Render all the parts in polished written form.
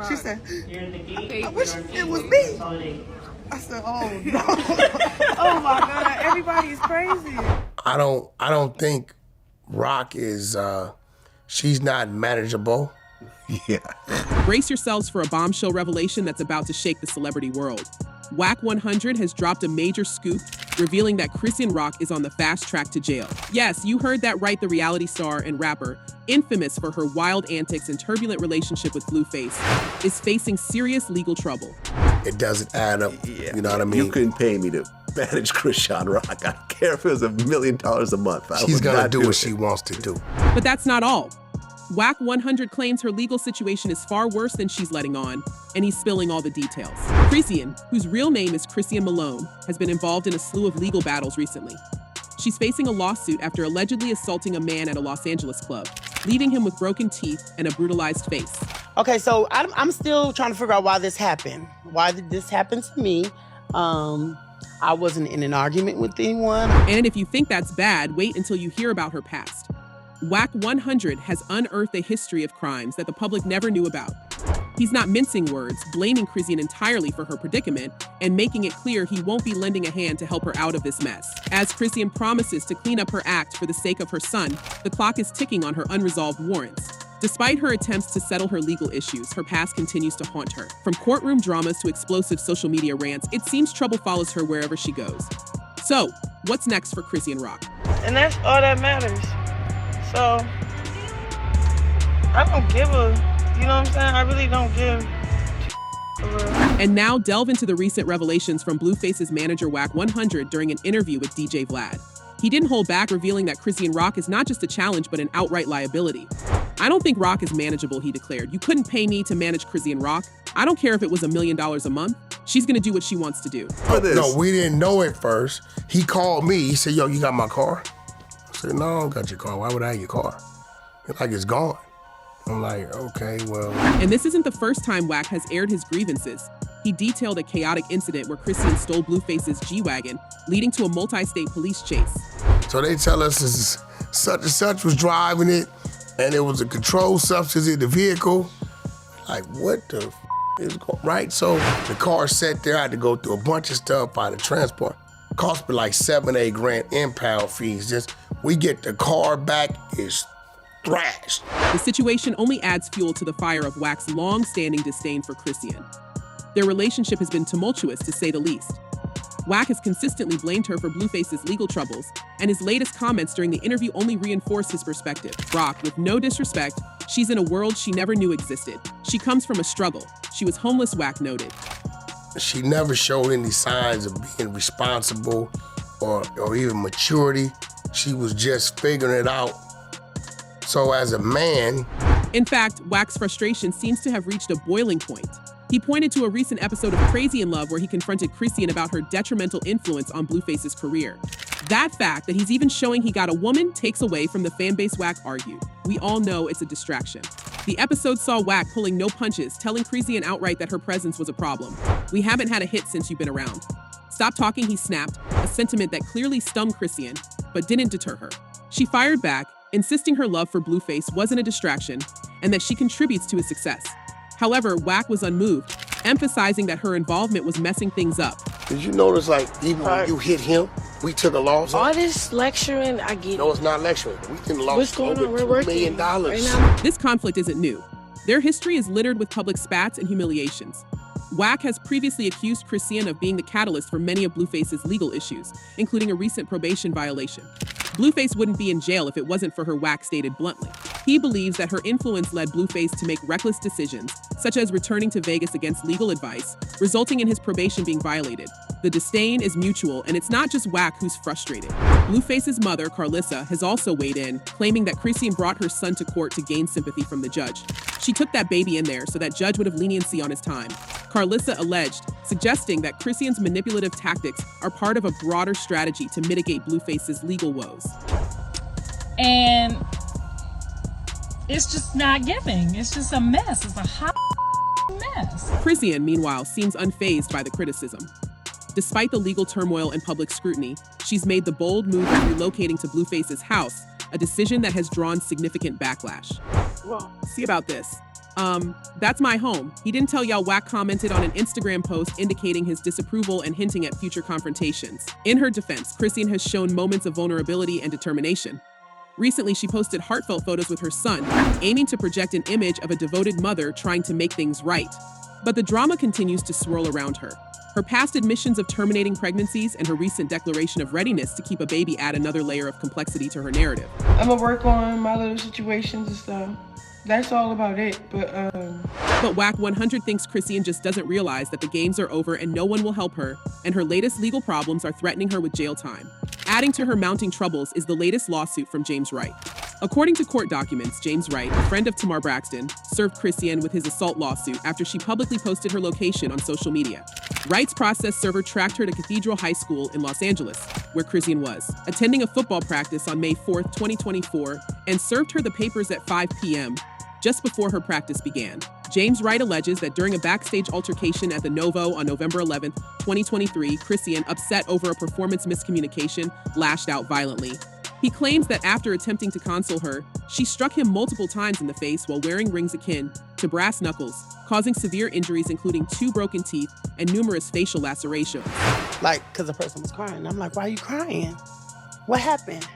She said, I wish it was me. I said, oh no. Oh my God, everybody is crazy. I don't think Rock is, she's not manageable. Yeah. Brace yourselves for a bombshell revelation that's about to shake the celebrity world. Wack 100 has dropped a major scoop, revealing that Chrisean Rock is on the fast track to jail. Yes, you heard that right, the reality star and rapper, infamous for her wild antics and turbulent relationship with Blueface, is facing serious legal trouble. It doesn't add up, Yeah. You know what I mean? You couldn't pay me to manage Chrisean Rock. I don't care if it was $1 million a month. She's gonna do what she wants to do. But that's not all. Wack 100 claims her legal situation is far worse than she's letting on, and he's spilling all the details. Chrisean, whose real name is Chrisean Malone, has been involved in a slew of legal battles recently. She's facing a lawsuit after allegedly assaulting a man at a Los Angeles club, leaving him with broken teeth and a brutalized face. Okay, so I'm still trying to figure out why this happened. Why did this happen to me? I wasn't in an argument with anyone. And if you think that's bad, wait until you hear about her past. Wack 100 has unearthed a history of crimes that the public never knew about. He's not mincing words, blaming Chrisean entirely for her predicament, and making it clear he won't be lending a hand to help her out of this mess. As Chrisean promises to clean up her act for the sake of her son, the clock is ticking on her unresolved warrants. Despite her attempts to settle her legal issues, her past continues to haunt her. From courtroom dramas to explosive social media rants, it seems trouble follows her wherever she goes. So, what's next for Chrisean Rock? And that's all that matters. So, I don't give you know what I'm saying? I really don't give for real. And now delve into the recent revelations from Blueface's manager Wack 100 during an interview with DJ Vlad. He didn't hold back, revealing that Chrisean Rock is not just a challenge, but an outright liability. I don't think Rock is manageable, he declared. You couldn't pay me to manage Chrisean Rock. I don't care if it was $1 million a month. She's gonna do what she wants to do. No, we didn't know at first. He called me, he said, yo, you got my car? I said, no, I don't got your car. Why would I have your car? It's like it's gone. I'm like, okay, well. And this isn't the first time Wack has aired his grievances. He detailed a chaotic incident where Chrisean stole Blueface's G-Wagon, leading to a multi-state police chase. So they tell us this such and such was driving it, and it was a controlled substance in the vehicle. Like, what the is going right? So the car sat there. I had to go through a bunch of stuff by the transport. Cost me like $7-8 grand impound fees. Just we get the car back, it's thrashed. The situation only adds fuel to the fire of Wack's long-standing disdain for Chrisean. Their relationship has been tumultuous, to say the least. Wack has consistently blamed her for Blueface's legal troubles, and his latest comments during the interview only reinforced his perspective. Rock, with no disrespect, she's in a world she never knew existed. She comes from a struggle. She was homeless, Wack noted. She never showed any signs of being responsible or even maturity. She was just figuring it out. So as a man... In fact, Wack's frustration seems to have reached a boiling point. He pointed to a recent episode of Crazy in Love where he confronted Chrisean about her detrimental influence on Blueface's career. That fact that he's even showing he got a woman takes away from the fanbase, Wack argued. We all know it's a distraction. The episode saw Wack pulling no punches, telling Chrisean outright that her presence was a problem. We haven't had a hit since you've been around. Stop talking, he snapped, a sentiment that clearly stung Chrisean, but didn't deter her. She fired back, insisting her love for Blueface wasn't a distraction and that she contributes to his success. However, Wack was unmoved, emphasizing that her involvement was messing things up. Did you notice, like, even when you hit him, we took a loss? All this lecturing, I get No, it's not lecturing. We can What's lost going over on? We're $2 working million. right now. This conflict isn't new. Their history is littered with public spats and humiliations. Wack has previously accused Chrisean of being the catalyst for many of Blueface's legal issues, including a recent probation violation. Blueface wouldn't be in jail if it wasn't for her, Wack stated bluntly. He believes that her influence led Blueface to make reckless decisions, such as returning to Vegas against legal advice, resulting in his probation being violated. The disdain is mutual, and it's not just Wack who's frustrated. Blueface's mother, Carlissa, has also weighed in, claiming that Chrisean brought her son to court to gain sympathy from the judge. She took that baby in there so that judge would have leniency on his time. Carlissa alleged, suggesting that Chrisean's manipulative tactics are part of a broader strategy to mitigate Blueface's legal woes. And it's just not giving. It's just a mess. It's a hot mess. Chrisean, meanwhile, seems unfazed by the criticism. Despite the legal turmoil and public scrutiny, she's made the bold move of relocating to Blueface's house, a decision that has drawn significant backlash. See about this. That's my home. He didn't tell y'all. Wack commented on an Instagram post indicating his disapproval and hinting at future confrontations. In her defense, Chrisean has shown moments of vulnerability and determination. Recently, she posted heartfelt photos with her son, aiming to project an image of a devoted mother trying to make things right. But the drama continues to swirl around her. Her past admissions of terminating pregnancies and her recent declaration of readiness to keep a baby add another layer of complexity to her narrative. I'm gonna work on my little situations and stuff. That's all about it, But Wack 100 thinks Chrisean just doesn't realize that the games are over and no one will help her, and her latest legal problems are threatening her with jail time. Adding to her mounting troubles is the latest lawsuit from James Wright. According to court documents, James Wright, a friend of Tamar Braxton, served Chrisean with his assault lawsuit after she publicly posted her location on social media. Wright's process server tracked her to Cathedral High School in Los Angeles, where Chrisean was, attending a football practice on May 4th, 2024, and served her the papers at 5 p.m., just before her practice began. James Wright alleges that during a backstage altercation at the Novo on November 11th, 2023, Chrisean, upset over a performance miscommunication, lashed out violently. He claims that after attempting to console her, she struck him multiple times in the face while wearing rings akin to brass knuckles, causing severe injuries including 2 broken teeth and numerous facial lacerations. Like, because the person was crying. I'm like, why are you crying? What happened?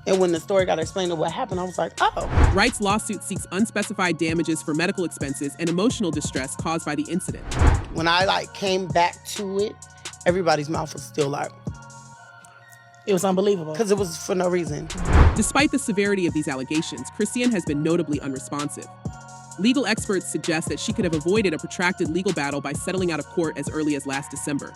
And when the story got explained of what happened, I was like, oh. Wright's lawsuit seeks unspecified damages for medical expenses and emotional distress caused by the incident. When I came back to it, everybody's mouth was still like, it was unbelievable. because it was for no reason. Despite the severity of these allegations, Chrisean has been notably unresponsive. Legal experts suggest that she could have avoided a protracted legal battle by settling out of court as early as last December.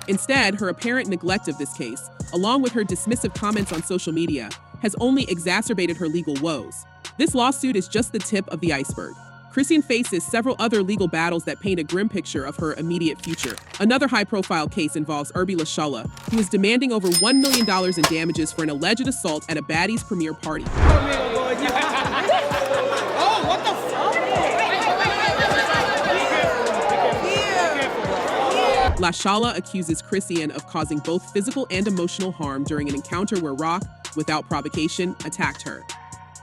Instead, her apparent neglect of this case, along with her dismissive comments on social media, has only exacerbated her legal woes. This lawsuit is just the tip of the iceberg. Chrisean faces several other legal battles that paint a grim picture of her immediate future. Another high-profile case involves Irby Lashala, who is demanding over $1 million in damages for an alleged assault at a Baddies premiere party. Lashala accuses Chrisean of causing both physical and emotional harm during an encounter where Rock, without provocation, attacked her.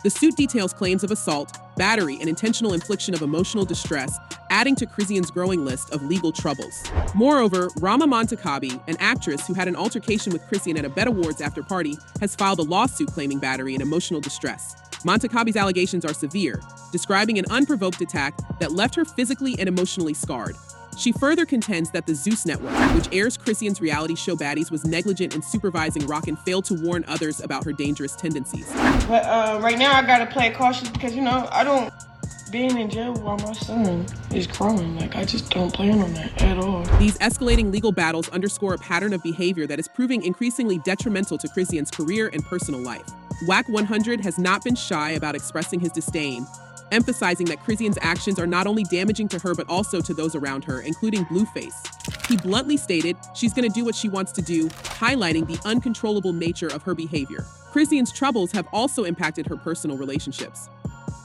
The suit details claims of assault, battery, and intentional infliction of emotional distress, adding to Chrisean's growing list of legal troubles. Moreover, Rama Montakabi, an actress who had an altercation with Chrisean at a Bet Awards after party, has filed a lawsuit claiming battery and emotional distress. Montakabi's allegations are severe, describing an unprovoked attack that left her physically and emotionally scarred. She further contends that the Zeus Network, which airs Chrisean's reality show Baddies, was negligent in supervising Rock and failed to warn others about her dangerous tendencies. but right now I gotta play cautious because, I don't, being in jail while my son is growing, I just don't plan on that at all. These escalating legal battles underscore a pattern of behavior that is proving increasingly detrimental to Chrisean's career and personal life. Wack 100 has not been shy about expressing his disdain, emphasizing that Chrisean's actions are not only damaging to her but also to those around her, including Blueface. He bluntly stated she's going to do what she wants to do, highlighting the uncontrollable nature of her behavior. Chrisean's troubles have also impacted her personal relationships.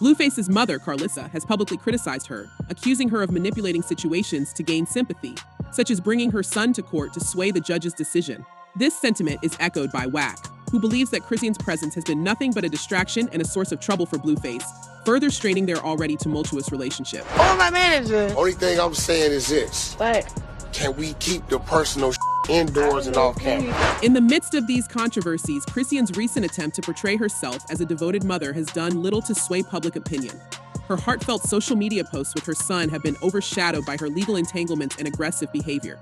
Blueface's mother, Carlissa, has publicly criticized her, accusing her of manipulating situations to gain sympathy, such as bringing her son to court to sway the judge's decision. This sentiment is echoed by Wack, who believes that Chrisean's presence has been nothing but a distraction and a source of trouble for Blueface, further straining their already tumultuous relationship. Oh, my manager. Only thing I'm saying is this. What? Can we keep the personal indoors and off camera? In the midst of these controversies, Chrisean's recent attempt to portray herself as a devoted mother has done little to sway public opinion. Her heartfelt social media posts with her son have been overshadowed by her legal entanglements and aggressive behavior.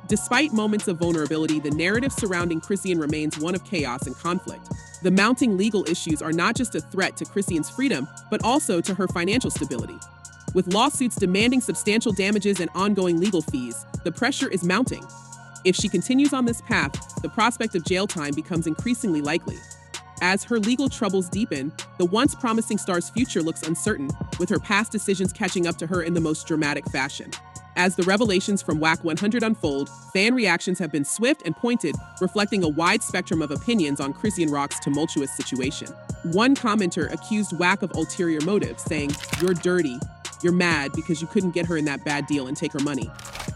Despite moments of vulnerability, the narrative surrounding Chrisean remains one of chaos and conflict. The mounting legal issues are not just a threat to Chrisean's freedom, but also to her financial stability. With lawsuits demanding substantial damages and ongoing legal fees, the pressure is mounting. If she continues on this path, the prospect of jail time becomes increasingly likely. As her legal troubles deepen, the once promising star's future looks uncertain, with her past decisions catching up to her in the most dramatic fashion. As the revelations from Wack 100 unfold, fan reactions have been swift and pointed, reflecting a wide spectrum of opinions on Chrisean Rock's tumultuous situation. One commenter accused Wack of ulterior motives, saying, "You're dirty. You're mad because you couldn't get her in that bad deal and take her money."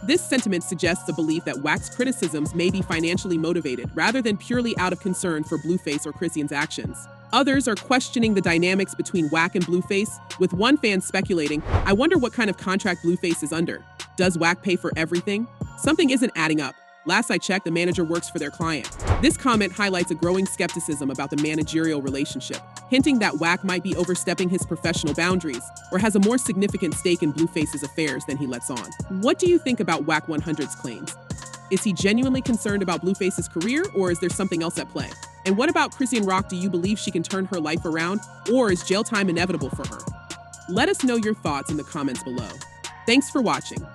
This sentiment suggests the belief that Wack's criticisms may be financially motivated rather than purely out of concern for Blueface or Chrisean's actions. Others are questioning the dynamics between Wack and Blueface, with one fan speculating, "I wonder what kind of contract Blueface is under. Does Wack pay for everything? Something isn't adding up. Last I checked, the manager works for their client." This comment highlights a growing skepticism about the managerial relationship, hinting that Wack might be overstepping his professional boundaries or has a more significant stake in Blueface's affairs than he lets on. What do you think about Wack 100's claims? Is he genuinely concerned about Blueface's career, or is there something else at play? And what about Chrisean Rock? Do you believe she can turn her life around, or is jail time inevitable for her? Let us know your thoughts in the comments below. Thanks for watching.